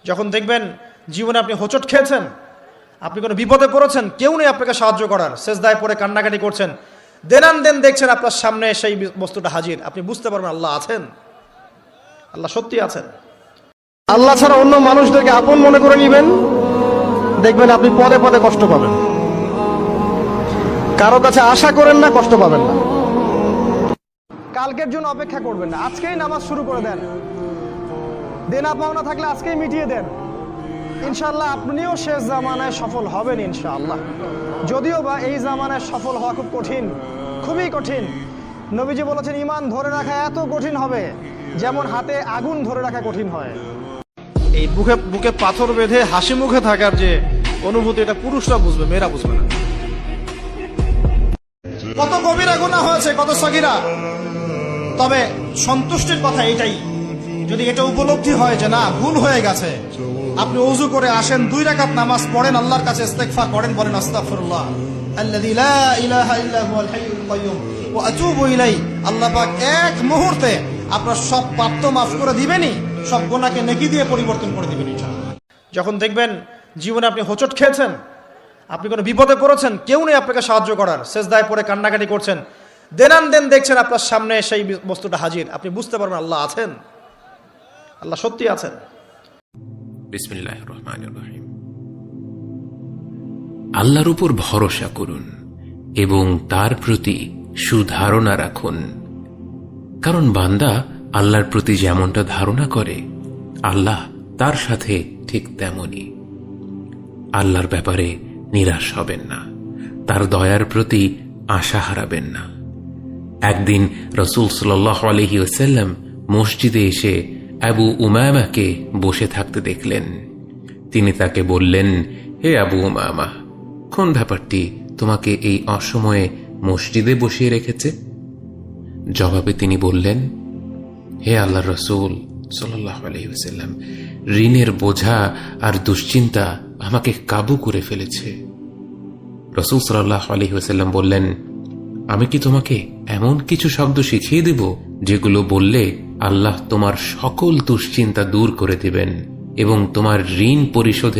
যখন দেখবেন জীবনে আপনি হোঁচট খেয়েছেন, আপনি কোনো বিপদে পড়েছেন, কেউ নেই আপনাকে সাহায্য করার, সেজদায় পড়ে কান্নাকাটি করছেন, দেন দেখছেন আপনার সামনে সেই বস্তুটা হাজির, আপনি বুঝতে পারবেন আল্লাহ আছেন, আল্লাহ সত্যি আছেন। আল্লাহ ছাড়া অন্য মানুষদেরকে আপন মনে করে নেবেন, দেখবেন আপনি পদে পদে কষ্ট পাবেন। কারো কাছে আশা করেন না, কষ্ট পাবেন না। কালকের জন্য অপেক্ষা করবেন না, আজকেই নামাজ শুরু করে দেন। দেনা পাওনা থাকলে আজকেই মিটিয়ে দেন। ইনশাআল্লাহ আপনিও শেষ জামানায় সফল হবেন ইনশাআল্লাহ। যদিও বা এই জামানায় সফল হওয়া খুব কঠিন, খুবই কঠিন। নবীজি বলেছেন ঈমান ধরে রাখা এত কঠিন হবে যেমন হাতে আগুন ধরে রাখা কঠিন হয়। এই বুকে পাথর বেঁধে হাসি মুখে থাকার যে অনুভূতি, এটা পুরুষরা বুঝবে, মেয়েরা বুঝবে না। কত কবিরা গুনাহ হয়েছে, কত সগীরা, তবে সন্তুষ্টির কথা এটাই, যদি এটা উপলব্ধি হয় যে না ভুল হয়ে গেছে, আপনি ওযু করে আসেন, 2 রাকাত নামাজ পড়েন, আল্লাহর কাছে ইস্তেগফার করেন, বলেন আস্তাগফিরুল্লাহ আল্লাযী লা ইলাহা ইল্লা হুয়াল হাইয়ুল কাইয়্যুম ওয়া আতুবু ইলাইহি। আল্লাহ পাক এক মুহূর্তে আপনার সব পাপ তো মাফ করে দিবেনই, সব গুনাহকে নেকি দিয়ে পরিবর্তন করে দিবেন ইনশাআল্লাহ। যখন দেখবেন জীবনে আপনি হোঁচট খেয়েছেন, আপনি কোনো বিপদে পড়েছেন, কেউ নেই আপনাকে সাহায্য করার, সেজদায় পড়ে কান্নাকাটি করছেন, দেন দেখছেন আপনার সামনে সেই বস্তুটা হাজির, আপনি বুঝতে পারবেন আল্লাহ আছেন, আল্লাহ সত্যি আছেন। বিসমিল্লাহির রহমানির রহিম। আল্লাহর উপর ভরসা করুন এবং তার প্রতি সুধারণা রাখুন, কারণ বান্দা আল্লাহর প্রতি যেমনটা ধারণা করে আল্লাহ তার সাথে ঠিক তেমনই। আল্লাহর ব্যাপারে নিরাশ হবেন না, তার দয়ার প্রতি আশা হারাবেন না। একদিন রাসূল সাল্লাল্লাহু আলাইহি ওয়াসাল্লাম মসজিদে এসে আবু উমামাকে বসে থাকতে দেখলেন। তিনি তাকে বললেন, হে আবু উমামা, কোন ব্যাপারটি তোমাকে এই অসময়ে মসজিদে বসিয়ে রেখেছে? জবাবে তিনি বললেন, হে আল্লাহর রাসূল সাল্লাল্লাহু আলাইহি ওয়াসাল্লাম, ঋণের বোঝা আর দুশ্চিন্তা আমাকে কাবু করে ফেলেছে। রাসূল সাল্লাল্লাহু আলাইহি ওয়াসাল্লাম বললেন, আমি কি তোমাকে এমন কিছু শব্দ শিখিয়ে দেব যেগুলো বললে আল্লাহ তোমার সকল দুশ্চিন্তা দূর করে দিবেন এবং তোমার ঋণ পরিশোধে